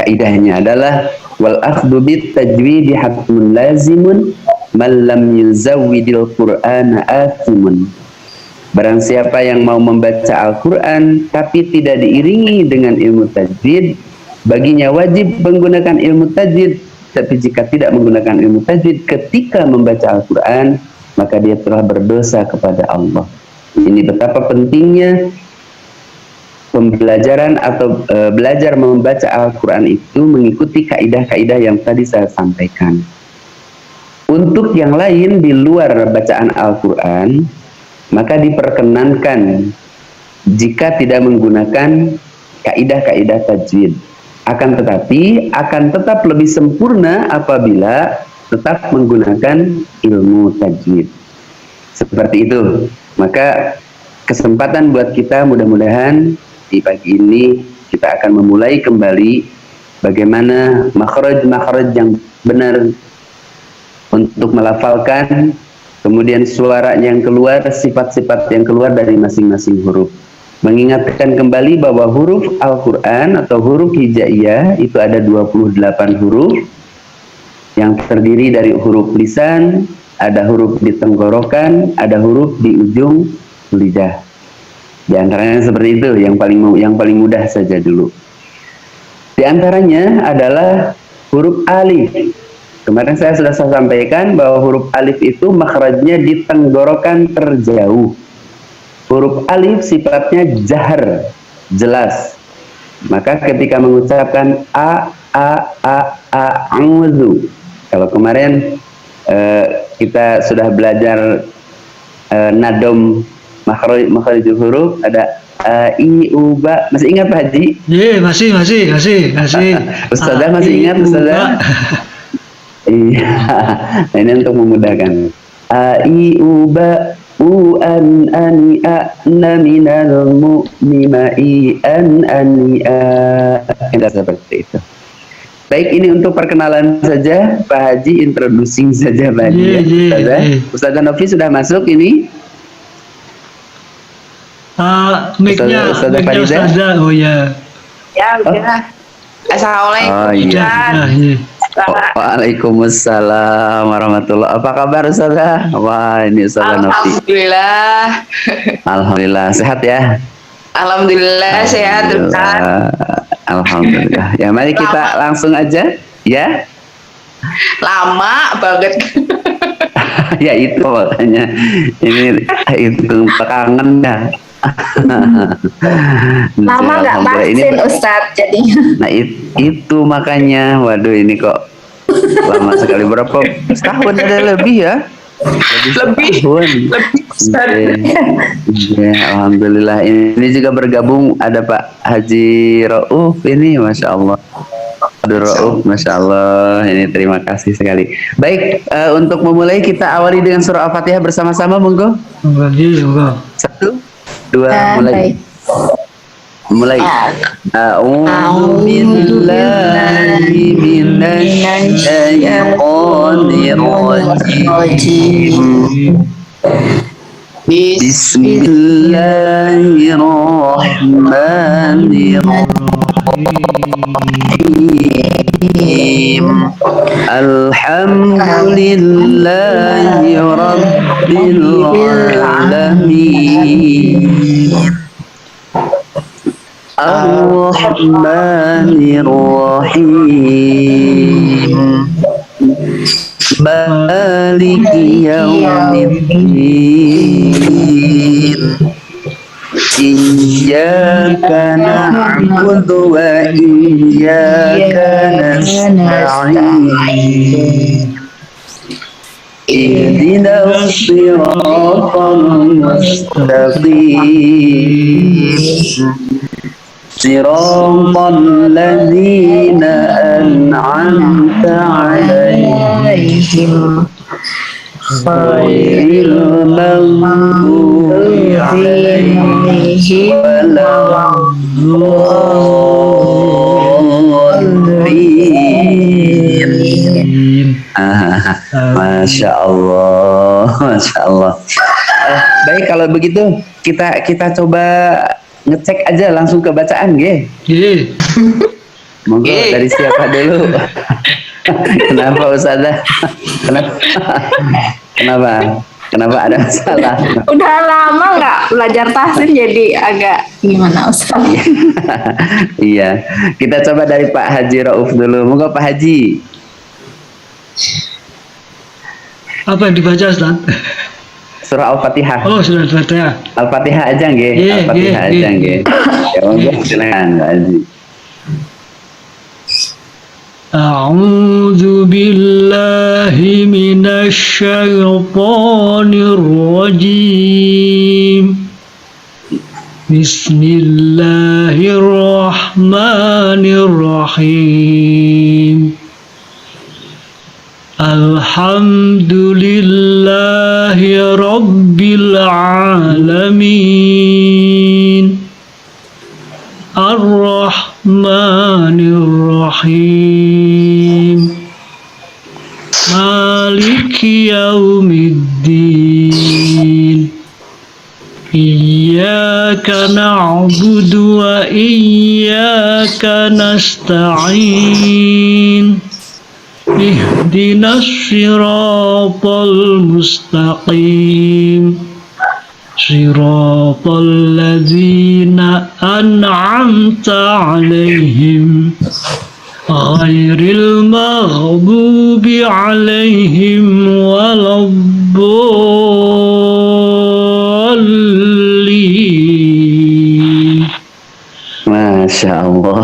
kaidahnya adalah wal akhdhu bit tajwid hatmun lazimun man lam yuzawwidil qur'ana athimun. Barang siapa yang mau membaca Al-Quran tapi tidak diiringi dengan ilmu tajwid, baginya wajib menggunakan ilmu tajwid. Tapi jika tidak menggunakan ilmu tajwid ketika membaca Al-Quran, maka dia telah berdosa kepada Allah. Ini betapa pentingnya pembelajaran atau belajar membaca Al-Quran itu mengikuti kaidah-kaidah yang tadi saya sampaikan. Untuk yang lain di luar bacaan Al-Quran, maka diperkenankan jika tidak menggunakan kaidah-kaidah tajwid. Akan tetapi akan tetap lebih sempurna apabila tetap menggunakan ilmu tajwid. Seperti itu. Maka kesempatan buat kita mudah-mudahan di pagi ini kita akan memulai kembali bagaimana makhraj-makhraj yang benar untuk melafalkan, kemudian suara yang keluar, sifat-sifat yang keluar dari masing-masing huruf. Mengingatkan kembali bahwa huruf Al-Quran atau huruf hijaiyah itu ada 28 huruf yang terdiri dari huruf lisan, ada huruf di tenggorokan, ada huruf di ujung lidah. Di antaranya seperti itu, yang paling mudah saja dulu. Di antaranya adalah huruf alif. Kemarin saya sudah sampaikan bahwa huruf alif itu makhrajnya di tenggorokan terjauh. Huruf alif sifatnya jahar, jelas. Maka ketika mengucapkan a'udzu. Kalau kemarin kita sudah belajar nadom makhraj huruf ada i u ba. Masih ingat Pak Haji? Iya, masih. Ustazah masih ingat Ustazah? Iya, ini untuk memudahkan. A i u ba u an ani a na minal mu'mima i an ani a. Seperti itu. Baik, ini untuk perkenalan saja Pak Haji, introducing saja Pak Haji. Ustazah. Ustazah Novi sudah masuk ini? Mic-nya Ustazah. Oh ya. Ya udah. Assalamualaikum. Oh iya. Waalaikumsalam warahmatullahi. Apa kabar Ustazah? Wah, ini Ustazah Novi. Alhamdulillah sehat ya. Alhamdulillah sehat Ustaz. Alhamdulillah. Ya mari kita langsung aja ya. Lama banget. Ya itu makanya ini itu kangen ya. Lama nggak vaksin Ustadz jadinya. Nah itu makanya, waduh ini kok lama sekali, berapa setahun ada lebih ya? Lebih. Ya, alhamdulillah ini juga bergabung ada Pak Haji Rauf ini, masya Allah. Rauf, masya Allah, ini terima kasih sekali. Baik, untuk memulai kita awali dengan surah Al-Fatihah bersama-sama, monggo. Satu, dua, mulai. Mulai. A'udzu billahi minasy syaithanir rajim. Bismillahirrahmanirrahim. Alhamdulillahi rabbil alamin. Ar-Rahmanir-Rahim. Maliki yaumiddin. Iyyaka na'budu wa iyyaka nasta'in. Ihdinas siratal mustaqim. Siratal ladzina an'amta 'alaihim ghairil maghdubi 'alaihim waladdallin. Masya Allah, masya Allah. Baik, kalau begitu kita coba ngecek aja langsung ke bacaan, ge. Monggo dari siapa dulu? Kenapa Ustazah? Kenapa ada masalah? Udah lama nggak belajar tahsin jadi agak gimana Ustaz? Iya, kita coba dari Pak Haji Rauf dulu. Monggo Pak Haji. Apa yang dibaca Ustaz? Surah Al-Fatihah. Oh, surah Al-Fatihah. Al-Fatihah aja nggih. Al-Fatihah aja nggih. Ya monggo silakan Pak Haji. أعوذ بالله من الشيطان الرجيم بسم الله الرحمن الرحيم الحمد لله رب العالمين الرحمن الرحيم مالك يوم الدين إياك نعبد وإياك نستعين اهدنا الصراط المستقيم صراط الذين أنعمت عليهم غير المغضوب عليهم ولا الضالين. Masya Allah.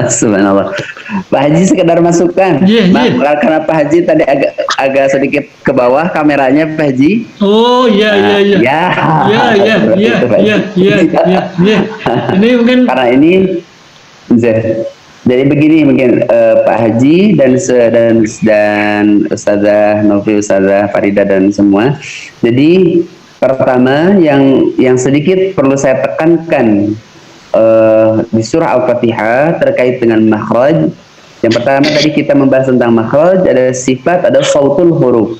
Subhanallah. Pak Haji sekedar masukan. Karena Pak Haji tadi agak sedikit ke bawah kameranya Pak Haji. Oh iya. Ini mungkin karena ini jadi begini mungkin Pak Haji dan Ustazah Novi, Ustazah Farida dan semua. Jadi pertama yang sedikit perlu saya tekankan di surah Al-Fatihah terkait dengan makhraj. Yang pertama tadi kita membahas tentang makhraj, ada sifat, ada sautul huruf.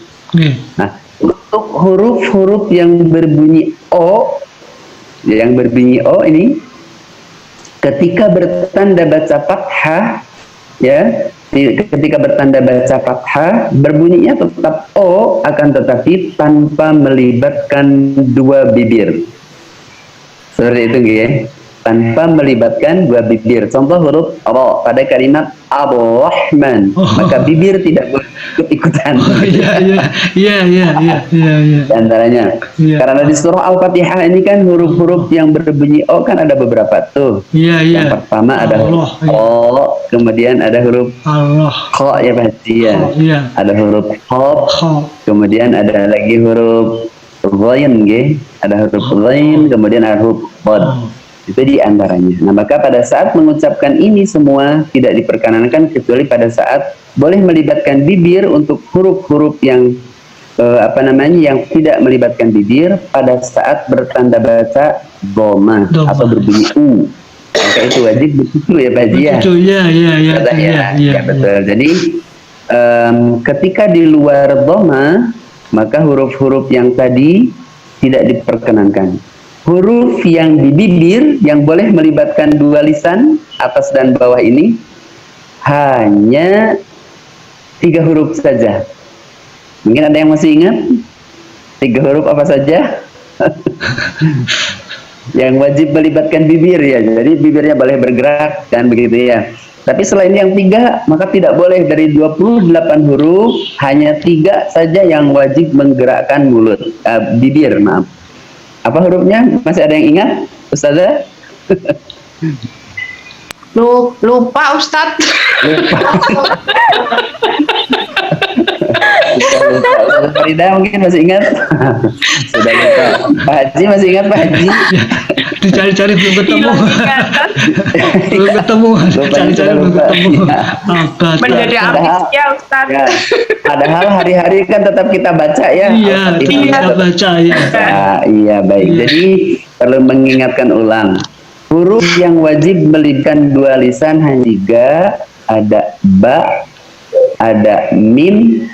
Nah, untuk huruf-huruf yang berbunyi O ini ketika bertanda baca fathah, ya, ketika bertanda baca fathah berbunyinya tetap O, akan tetapi tanpa melibatkan dua bibir. Seperti itu ya, tanpa melibatkan dua bibir. Contoh huruf Ra pada kalimat Ar-Rahman, maka bibir tidak ikut-ikutan. Iya. Di antaranya, karena di surah Al-Fatihah ini kan huruf-huruf yang berbunyi O kan ada beberapa tuh. Yang pertama ada huruf O, kemudian ada huruf Kha, ya Pak Haji ya. Ada huruf Kha, kemudian ada lagi huruf Ghain, ada huruf Ghain, kemudian ada huruf Qad. Itu di antaranya. Nah, maka pada saat mengucapkan ini semua tidak diperkenankan kecuali pada saat boleh melibatkan bibir untuk huruf-huruf yang yang tidak melibatkan bibir pada saat bertanda baca dhamma atau berbunyi U. Maka itu wajib begitu ya Pak Haji ya. Ya betul. Jadi ketika di luar dhamma maka huruf-huruf yang tadi tidak diperkenankan. Huruf yang di bibir yang boleh melibatkan dua lisan atas dan bawah ini hanya 3 huruf saja. Mungkin ada yang masih ingat 3 huruf apa saja? Yang wajib melibatkan bibir ya. Jadi bibirnya boleh bergerak dan begitu ya. Tapi selain yang 3 maka tidak boleh. Dari 28 huruf hanya 3 saja yang wajib menggerakkan mulut, bibir, maaf. Apa hurufnya? Masih ada yang ingat, Ustazah? Lupa Ustadz. Ustazah Farida mungkin masih ingat. Sudah lupa. Pak Haji masih ingat Pak Haji? Dicari-cari belum ketemu. Cari-cari belum ketemu. Menjadi artis ya Ustadz. Ya. Padahal hari-hari kan tetap kita baca ya. Iya, kita baca ya. Iya baik. Jadi perlu mengingatkan ulang. Huruf yang wajib melibatkan dua lisan hanya 3, ada ba, ada mim,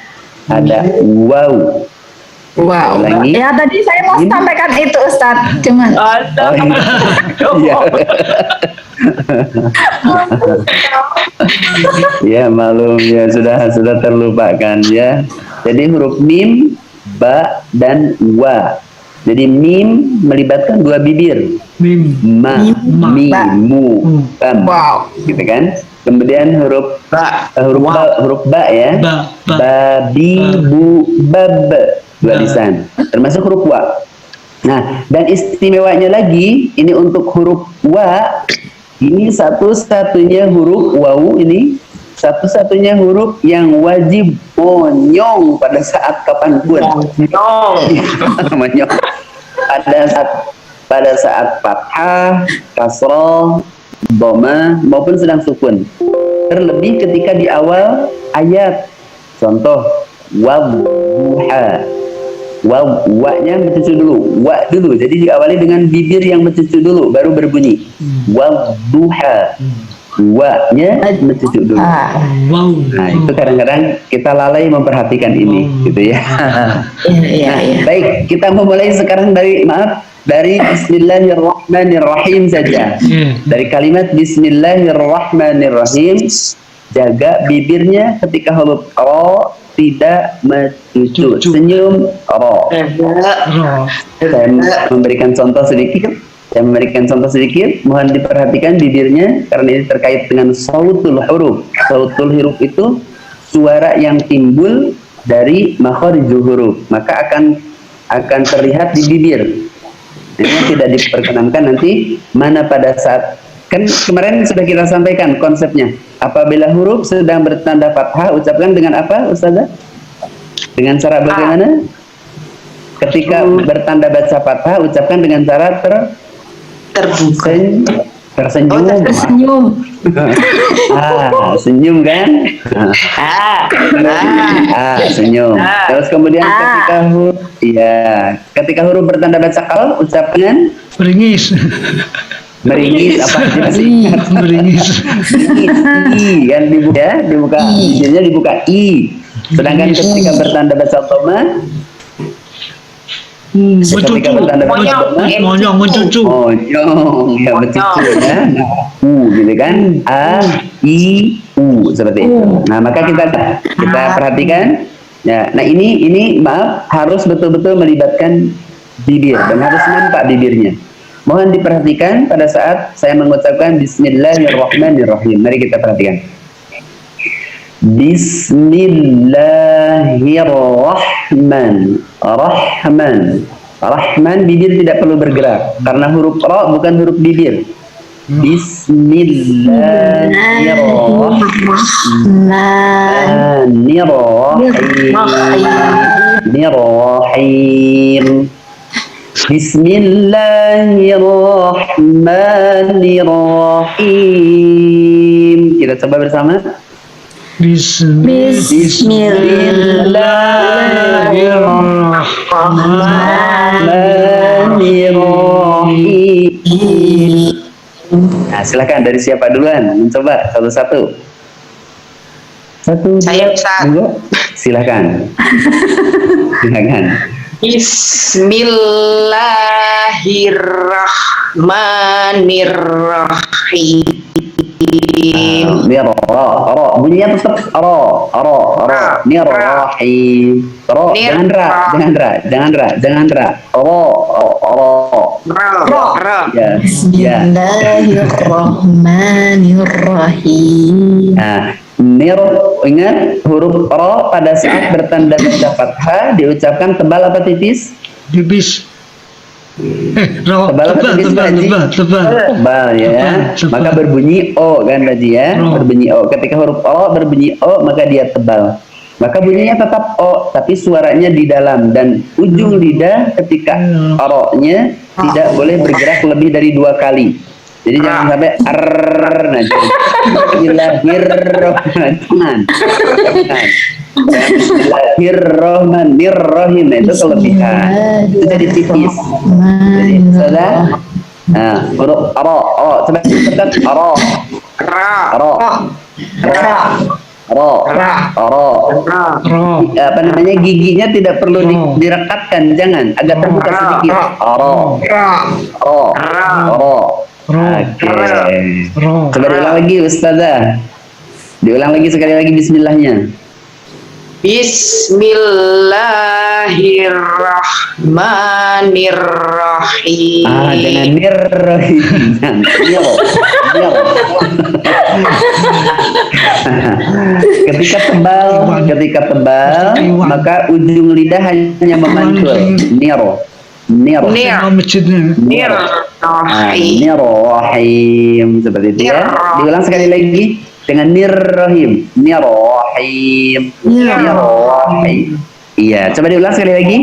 ada waw. Wow. Ulangi. Ya tadi saya mau Mim. sampaikan itu Ustadz, cuman Ada. Iya. Ya malum ya sudah terlupakan ya. Jadi huruf mim, ba dan wa. Jadi mim melibatkan dua bibir. Mim. Ma, Ma. mi, Ba. mu, tam. wow. Gitu kan? Kemudian huruf Ba. huruf ba ya. Ba. Babi, bu, bab. Dua Ba. lisan. Termasuk huruf wa. Nah, dan istimewanya lagi, ini untuk huruf wa, ini satu-satunya huruf wawu ini, satu-satunya huruf yang wajib monyong pada saat kapanpun. Monyong. Pada saat fathah, kasroh, dhamma maupun sedang sukun. Terlebih ketika di awal ayat. Contoh, wadduha. Wa-nya mencucu dulu, wa dulu. Jadi diawali dengan bibir yang mencucu dulu, baru berbunyi. Wadduha. Wa-nya mencucu dulu. Wow. Nah, itu kadang-kadang kita lalai memperhatikan ini, gitu ya. Iya. Baik, kita memulai sekarang dari Bismillahirrahmanirrahim saja. Dari kalimat Bismillahirrahmanirrahim, jaga bibirnya ketika huruf ro tidak mencucu. Senyum ro. Roh. Saya memberikan contoh sedikit. Mohon diperhatikan bibirnya karena ini terkait dengan sautul huruf. Sautul huruf itu suara yang timbul dari makharijul huruf, maka akan terlihat di bibir. Ini tidak diperkenankan nanti mana pada saat, kan kemarin sudah kita sampaikan konsepnya. Apabila huruf sedang bertanda fathah, ucapkan dengan apa, Ustazah? Dengan cara bagaimana? Ketika bertanda baca fathah, ucapkan dengan cara Terbuka. tersenyum. Tersenyum. Senyum kan? Senyum. Terus kemudian ketika huruf bertanda baca kal, ucapkan Meringis. meringis apa sih? Meringis. I kan dibuka bibirnya dibuka i. Sedangkan ketika bertanda baca dhamma, ketika bertanda baca dhamma, Monyong, mencucu. monyong ya mencucu ya. Gitu kan? A I U seperti itu. Nah, maka kita perhatikan ya. Nah, ini maaf harus betul-betul melibatkan bibir dan harus nampak bibirnya. Mohon diperhatikan pada saat saya mengucapkan Bismillahirrahmanirrahim. Mari kita perhatikan. Rahman bibir tidak perlu bergerak karena huruf ra bukan huruf bibir. Bismillahirrahmanirrahim. Bismillahirrahmanirrahim. Kita coba bersama. Bismillahirrahmanirrahim. Nah, silakan dari siapa duluan mencoba satu-satu. Saya, Ustaz. Dua. Silakan. Bismillahirrahmanirrahim. Ra bunyinya tetap ra. Nirrahim. Jangan ra. Ra. Ya. Bismillahirrahmanirrahim. Nah, ingat huruf ra pada saat bertanda baca fathah diucapkan tebal apa tipis? Tipis. Tebal apa tipis, Pak Haji? Tebal ya. Tebal. Maka berbunyi o kan Haji ya? Berbunyi o. Ketika huruf o berbunyi o maka dia tebal. Maka bunyinya tetap o tapi suaranya di dalam dan ujung lidah ketika ro-nya tidak boleh bergerak lebih dari 2 kali. Jadi jangan sampai nanti. Bismillahirrahmanirrahim. Nah, itu kelebihan. Itu jadi tipis. Jadi sudah. Nah, huruf ro. Coba sebutkan ro. ro, Ra. ro. Ra. Ro. Apa namanya, giginya tidak perlu direkatkan, jangan, agak terbuka sedikit. Ro, Ra. ro, Ra. ro. Ro. Oke. Ro. Coba diulang lagi Ustazah. Diulang lagi sekali lagi bismillahnya. Bismillahirrahmanirrahim. Jangan nir. Jangan. Nir. Nir. Ketika tebal, maka ujung lidah hanya memantul. Nir. Nir. Nir. Nama masjidnya. Nirrahim. Nirrahim, seperti itu ya. Diulang sekali lagi dengan nirrahim. Nirrahim. Nirrahim. Iya, coba diulang sekali lagi.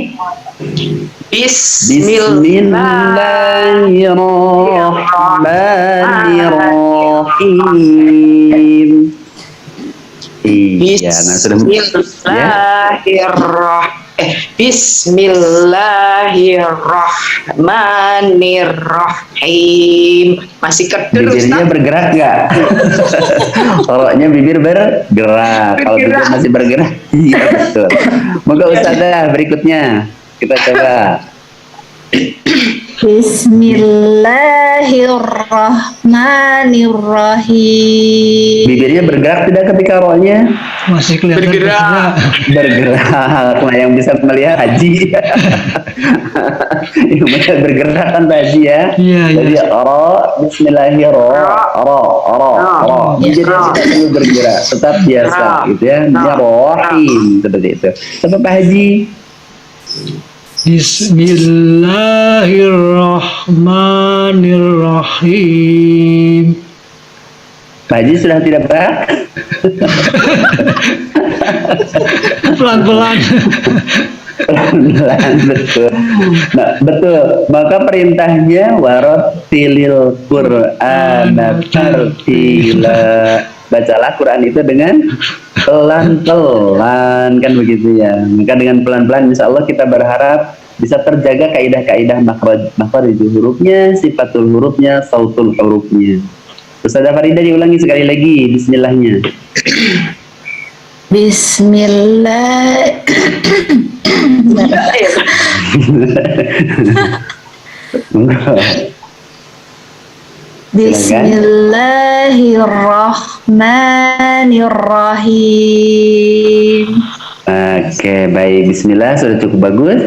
Bismillahirrahmanirrahim. Iya, nah sudah ya. Bismillahirrahmanirrahim. Masih kedul Bibirnya Ustaz. bergerak nggak? Oroknya bibir bergerak. Kalau bibir Bergerak. masih bergerak, iya betul. Moga Ustazah berikutnya kita coba. Bismillahirrahmanirrahim. Bibirnya bergerak tidak ketika oroknya? Masih kelihatan Bergerak. Bergerak. Nah, yang bisa melihat Haji. Yang melihat bergerak kan Pak Haji ya. Iya, iya. Jadi Bismillahirrahmanirrahim. Bibirnya tidak perlu bergerak, tetap biasa gitu ya. Rahim seperti itu. Coba Pak Haji. Bismillahirrahmanirrahim. Pak Haji sudah tidak Pak? Pelan-pelan. Pelan-pelan, betul. Nah, betul. Maka perintahnya warattilil Qur'ana tartila. Bacalah Quran itu dengan pelan-pelan, kan begitu ya. Maka dengan pelan-pelan insya Allah kita berharap bisa terjaga kaidah-kaidah makhraj hurufnya, sifatul hurufnya, sautul hurufnya. Ustazah Faridah diulangi sekali lagi bismillahnya. Bismillah. Bismillahirrahmanirrahim. Oke, baik. Bismillah sudah cukup bagus.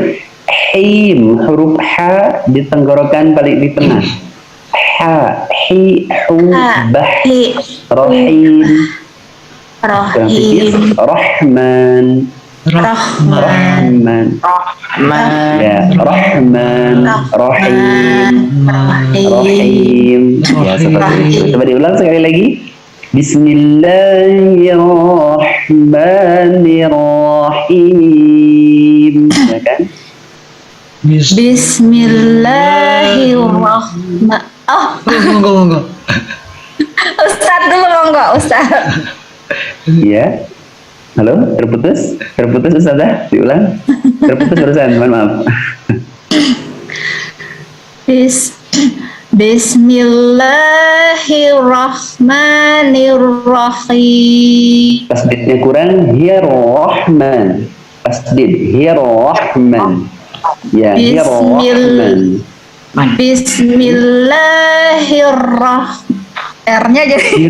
Him, huruf H di tenggorokan paling di tengah. Ha, hi, hu, bah, rahim. Rahim. Rahman. Rahman. Rahman. Ya, Rahman. Rahim. Rahim. Ya, seperti itu. Coba diulang sekali lagi. Bismillahirrahmanirrahim. Ya kan? Bismillahirrahmanirrahim. Oh, Monggo. Ustaz dulu monggo, Ustaz. Iya. Halo, terputus? Terputus Ustazah? Diulang. Terputus barusan, mohon maaf. Bismillahirrahmanirrahim. Tasdidnya kurang, hiya rahman. Tasdid, hiya rahman. Ya, hiya rahman. Bismillahirrahmanirrahim. R-nya jadi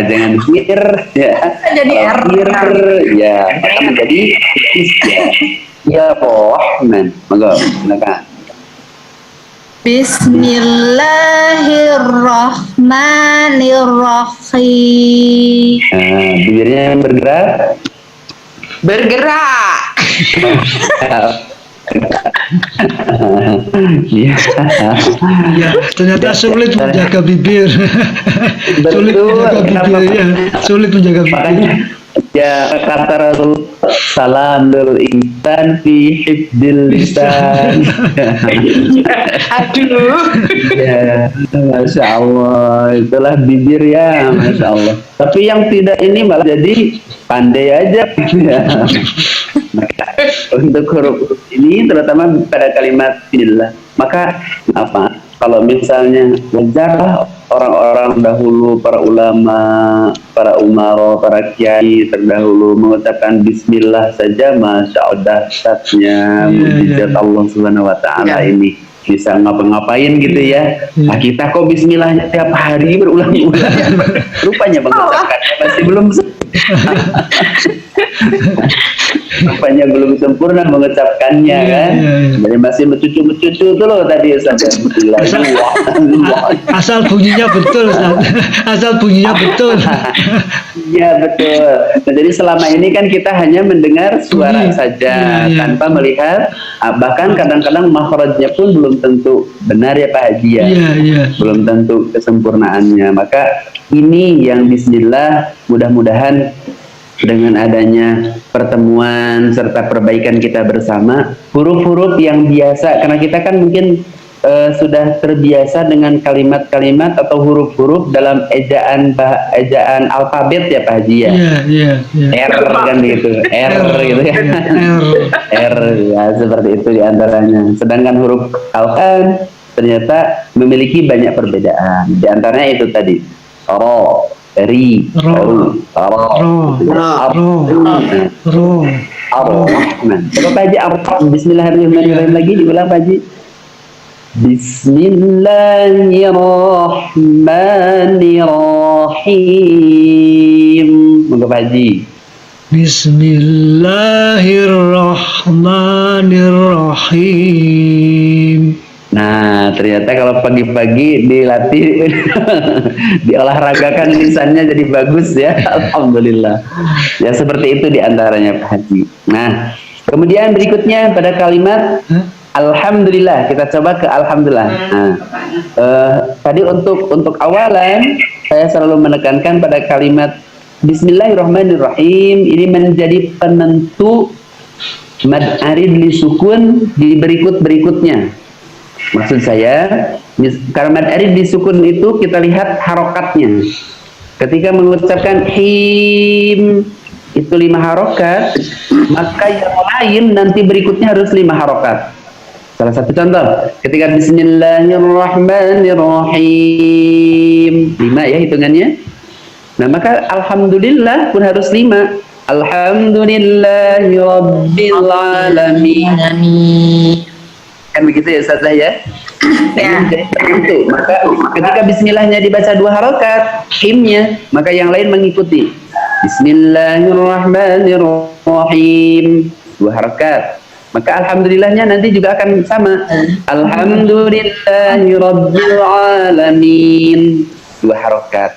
Jangan hir ya. Jadi R. Hir ya, maka menjadi is ya. Ya rahman. Monggo, silakan. Bismillahirrahmanirrahim. Bibirnya yang bergerak. Bergerak. Iya. Ya, ternyata sulit menjaga bibir. Sulit menjaga bibir ya. Sulit menjaga bibir. Makanya ya kata Rasul salam lil insan fi hifdil lisan. Aduh. Ya, Masya Allah, itulah bibir ya, Masya Allah. Tapi yang tidak ini malah jadi pandai aja ya. Maka untuk huruf ini terutama pada kalimat billah, maka apa? Kalau misalnya wajarlah orang-orang dahulu, para ulama, para umara, para kiai terdahulu mengucapkan bismillah saja, masya Allah dahsyatnya mujizat Allah Subhanahu Wa Taala ini bisa ngapa-ngapain gitu ya. Nah kita kok bismillahnya tiap hari berulang-ulang, rupanya mengucapkannya masih belum rupanya belum sempurna mengucapkannya kan. Jadi masih mencucu tuh loh tadi Ustaz. Asal bunyinya betul, Ustaz. Asal bunyinya betul. Iya betul. Nah, jadi selama ini kan kita hanya mendengar suara saja tanpa melihat, bahkan kadang-kadang makhrajnya pun belum tentu benar ya Pak Haji ya. Belum tentu kesempurnaannya. Maka ini yang bismillah, mudah-mudahan dengan adanya pertemuan serta perbaikan kita bersama, huruf-huruf yang biasa, karena kita kan mungkin sudah terbiasa dengan kalimat-kalimat atau huruf-huruf dalam ejaan alfabet ya Pak Haji ya. R kan gitu, R gitu ya. R ya seperti itu diantaranya. Sedangkan huruf Al-Quran ternyata memiliki banyak perbedaan. Di antaranya itu tadi, ro, ri, ro, coba Pak Haji bismillahirrahmanirrahim lagi diulang Pak Haji. Bismillahirrahmanirrahim. Moga Pak Haji. Bismillahirrahmanirrahim. Nah, ternyata kalau pagi-pagi dilatih, diolahragakan lisannya jadi bagus ya. Alhamdulillah. Ya seperti itu diantaranya Pak Haji. Nah, kemudian berikutnya pada kalimat Alhamdulillah, kita coba ke Alhamdulillah. Nah, tadi untuk awalan saya selalu menekankan pada kalimat Bismillahirrahmanirrahim. Ini menjadi penentu mad arid li sukun di berikutnya. Maksud saya, karena mad arid di sukun itu kita lihat harokatnya. Ketika mengucapkan him itu 5 harokat, maka yang lain nanti berikutnya harus 5 harokat. Salah satu contoh, ketika Bismillahirrahmanirrahim 5 ya hitungannya. Nah maka Alhamdulillah pun harus 5. Alhamdulillahi Rabbil Alamin. Kan begitu ya Ustazah ya? Itu. Maka ketika bismillahnya dibaca 2 harokat, himnya, maka yang lain mengikuti. Bismillahirrahmanirrahim 2 harokat. Maka alhamdulillahnya nanti juga akan sama. Alhamdulillahi Rabbil Alamin 2 harokat.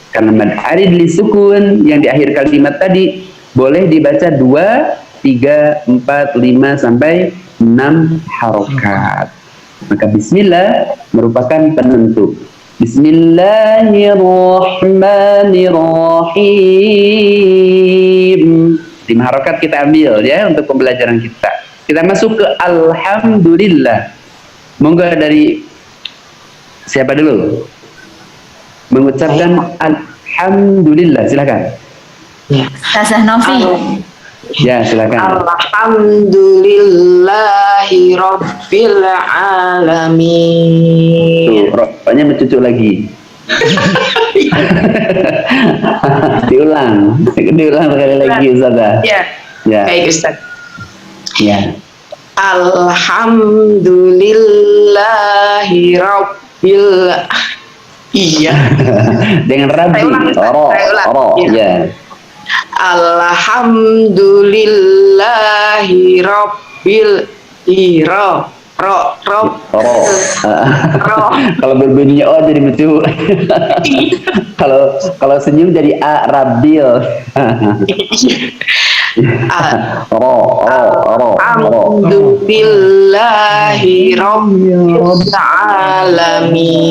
Karena mad arid li sukun yang di akhir kalimat tadi boleh dibaca 2, 3, 4, 5 sampai 6 harokat. Maka bismillah merupakan penentu. Bismillahirrahmanirrahim 5 harokat kita ambil ya untuk pembelajaran kita. Kita masuk ke Alhamdulillah. Monggo dari siapa dulu mengucapkan Alhamdulillah, silakan. Ustazah Novi. Ya, silakan. Alhamdulillahi Rabbil Alamin. Tuh, rokoknya mencucu lagi. diulang sekali lagi Ustazah. Ya. Baik Ustaz. Ya. Alhamdulillahi Rabbil. Iya. Dengan Rabbi. Ro. Ya. Alhamdulillahi Rabbil Kalau berbunyi O jadi betul. Kalau senyum jadi A Rabbil. Alhamdulillahi Rabbil Alamin.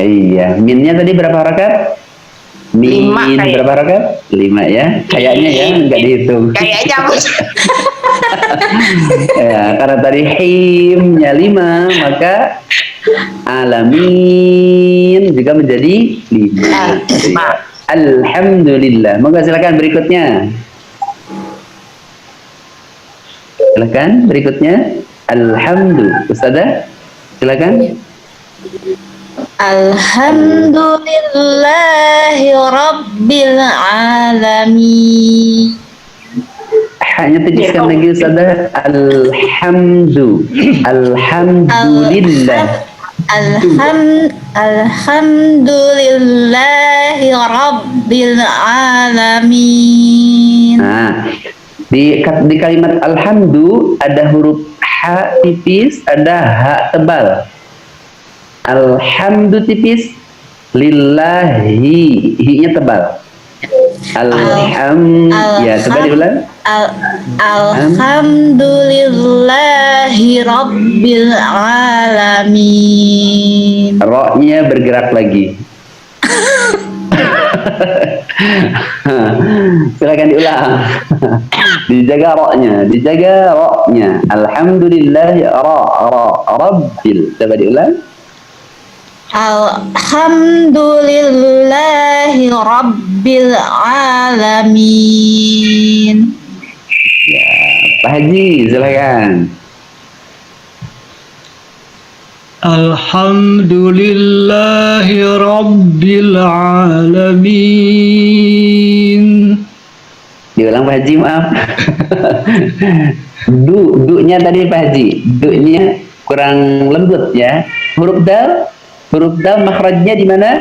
Iya, minnya tadi berapa harakat? Min berapa harakat? 5 ya. Kayaknya ya, enggak dihitung. Kayaknya ya, karena tadi himnya 5, maka alamin juga menjadi 5. Alhamdulillah. Moga silakan berikutnya. Silakan berikutnya. Alhamdulillah. Ustazah, silakan. Alhamdulillahi Rabbil Alamin. Hanya tuliskan lagi Ustazah. Alhamdulillah. Alhamdulillahi Rabbil Alamin. Nah, di kalimat alhamdu ada huruf ha tipis, ada ha tebal. Alhamdu tipis, lillahi hi-nya tebal. Ya, coba diulang. Alhamdulillahi Rabbil Alamin. Ro-nya bergerak lagi. Silakan diulang. Dijaga ro-nya, dijaga ro-nya. Alhamdulillahi rabbil. Coba diulang. Alhamdulillahi Rabbil Alamin. Ya, Pak Haji, silakan. Alhamdulillahi Rabbil Alamin. Diulang Pak Haji, maaf. Du-nya tadi Pak Haji, du-nya kurang lembut ya. Huruf dal makhrajnya di mana?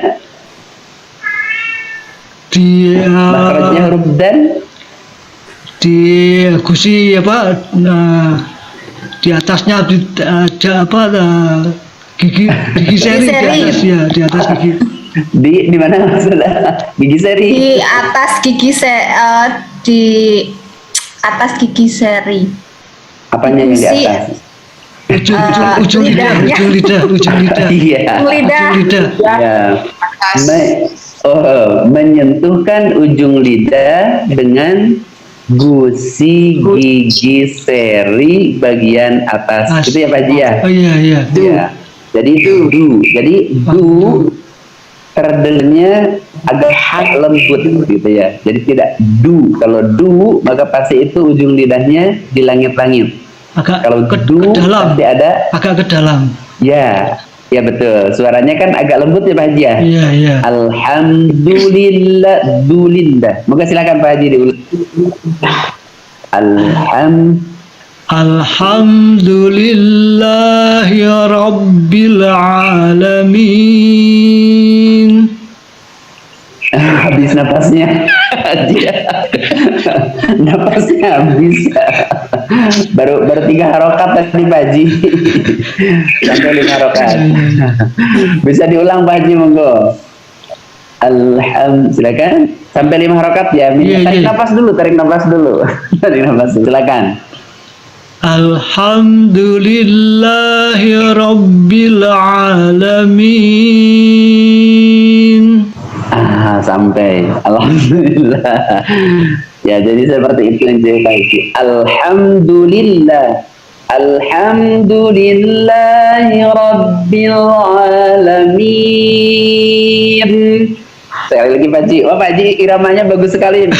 Makhrajnya huruf dal di gusi apa? Di atasnya ada apa? Gigi seri di atas ya, di atas gigi. Di mana maksudnya? Gigi seri. Di atas gigi seri. Apanya yang di atas? Ujung lidah. Iya. Lidah. Ya. Menyentuhkan ujung lidah dengan gusi gigi seri bagian atas. Itu ya Pak Haji ya? Oh iya. Ya. Jadi du. Jadi du terdengarnya agak lembut gitu ya. Jadi tidak du. Kalau du maka pasti itu ujung lidahnya di langit-langit. Kalau ke du dalam, pasti ada agak ke dalam. Ya betul. Suaranya kan agak lembut ya Pak Haji ya. Iya. Alhamdulillah, dulindah. Moga silakan Pak Haji diulang. Alhamdulillahi Rabbil Alamin. Habis napasnya. Napasnya habis. baru 3 harokat tadi Pak Haji. Sampai 5 harokat. Bisa diulang Pak Haji, monggo. Silakan. Sampai 5 harokat ya. Tarik nafas dulu. Tarik nafas dulu. Silakan. Alhamdulillahi Rabbil Alamin. Sampai. Alhamdulillah. Ya, jadi seperti itu yang saya kasih. Alhamdulillahi Rabbil Alamin. Sekali lagi Pak Haji. Pak Haji iramanya bagus sekali ini.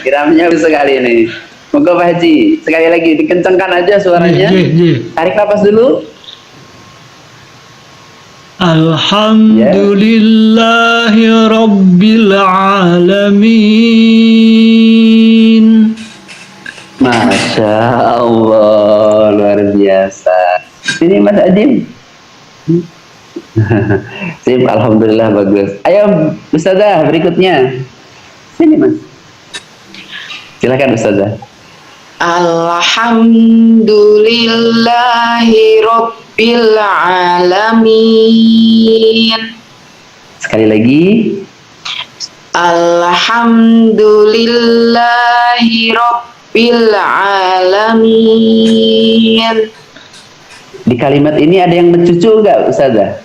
Iramanya bagus sekali ini. Moga Pak Haji, sekali lagi dikencangkan aja suaranya. Tarik nafas dulu. Alhamdulillahi Rabbil Alamin. Masya Allah, luar biasa. Ini Mas Adim. Sip, alhamdulillah bagus. Ayo Ustazah berikutnya. Sini Mas. Silakan Ustazah. Alhamdulillahi Rabbil Alamin. Sekali lagi. Alhamdulillahi Rabbil Alamin. Di kalimat ini ada yang mencucu enggak Ustazah?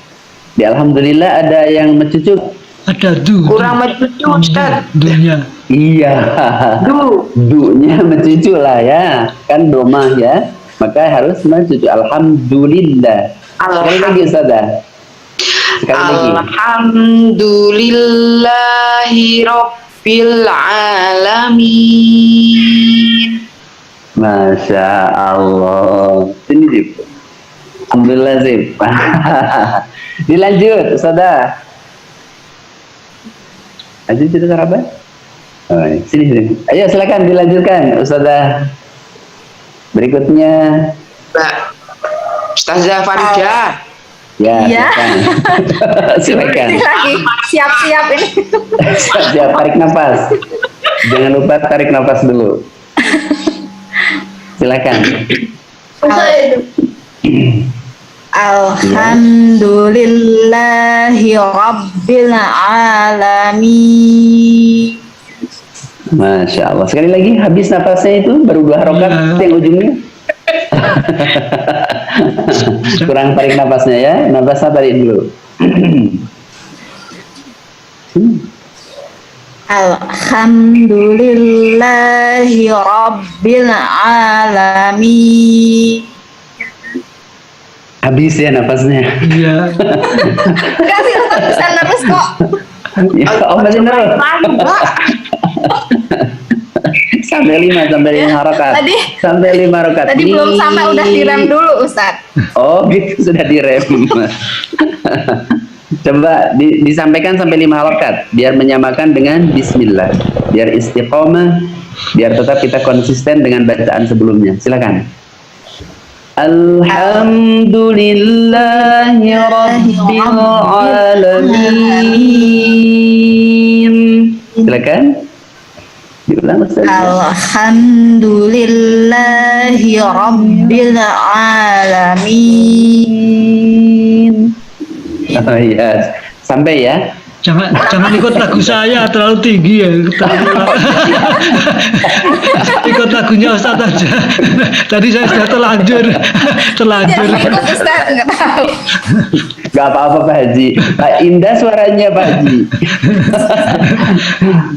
Di alhamdulillah ada yang mencucu? Ada du. Kurang mencucu Ustaz. Dunya. Iya. Du-nya mencucu lah ya. Kan domah ya. Maka harus mencucu. Alhamdulillah. Sekali lagi Ustazah. Sekali lagi. Alhamdulillahi Rabbil Alamin. Masya Allah. Sini Zip. Alhamdulillah Zip. Dilanjut, Ustazah. Lanjut itu sahabat. Oh, sini. Ayo silakan dilanjutkan, Ustazah. Berikutnya. Mbak Ustazah Farida. Ya, Iya. silakan. Ini lagi siap-siap ini. Siap, tarik nafas. Jangan lupa tarik nafas dulu. Silakan. Alhamdulillahi Rabbil Alamin. Masya Allah. Sekali lagi, habis nafasnya itu baru 2 harokat yang ujungnya. Kurang tarik nafasnya ya. Nafasnya tarik dulu. Alhamdulillahi Rabbil Alamin. Habis ya nafasnya. Iya. Enggak sih, Ustaz bisa nerus kok. Ya, masih terus. Sampai 5 harokat. Sampai 5 harokat. Tadi belum sampai udah direm dulu, Ustaz. Oh gitu, sudah direm. Coba disampaikan sampai 5 harokat biar menyamakan dengan bismillah, biar istiqomah, biar tetap kita konsisten dengan bacaan sebelumnya. Silakan. Alhamdulillahi Rabbil Alamin. Silakan. Diulang, Ustaz. Alhamdulillahi Rabbil Alamin. Oh iya, sampai ya. Jangan ikut lagu saya, terlalu tinggi ya. Ikut lagunya Ustaz aja. Tadi saya sudah terlanjur. Ustaz nggak tahu. Gak apa-apa Pak Haji. Pak Indah suaranya Pak Haji.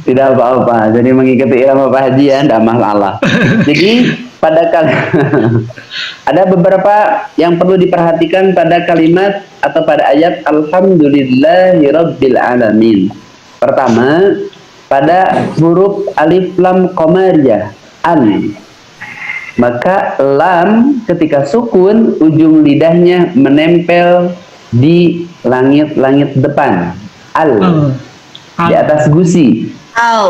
Tidak apa-apa. Jadi mengikuti irama Pak Haji ya, tidak masalah. Jadi pada ada beberapa yang perlu diperhatikan pada kalimat atau pada ayat Alhamdulillahirabbil alamin. Pertama, pada huruf alif lam qamariyah an, maka lam ketika sukun ujung lidahnya menempel di langit-langit depan, di atas gusi. Al.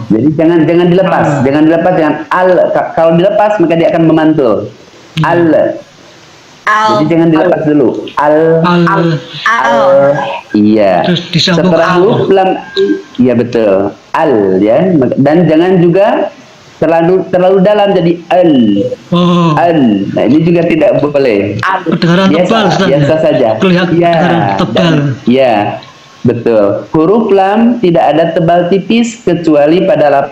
Jadi jangan dilepas, jangan al. Kalau dilepas maka dia akan memantul. Al. Jadi jangan dilepas dulu. Al. Iya. Setelah huruf lam, iya betul. Al ya. Dan jangan juga terlalu dalam jadi al. Nah ini juga tidak boleh. Biasa saja. Kelihatan tebal. Ya. Betul. Huruf lam tidak ada tebal tipis kecuali pada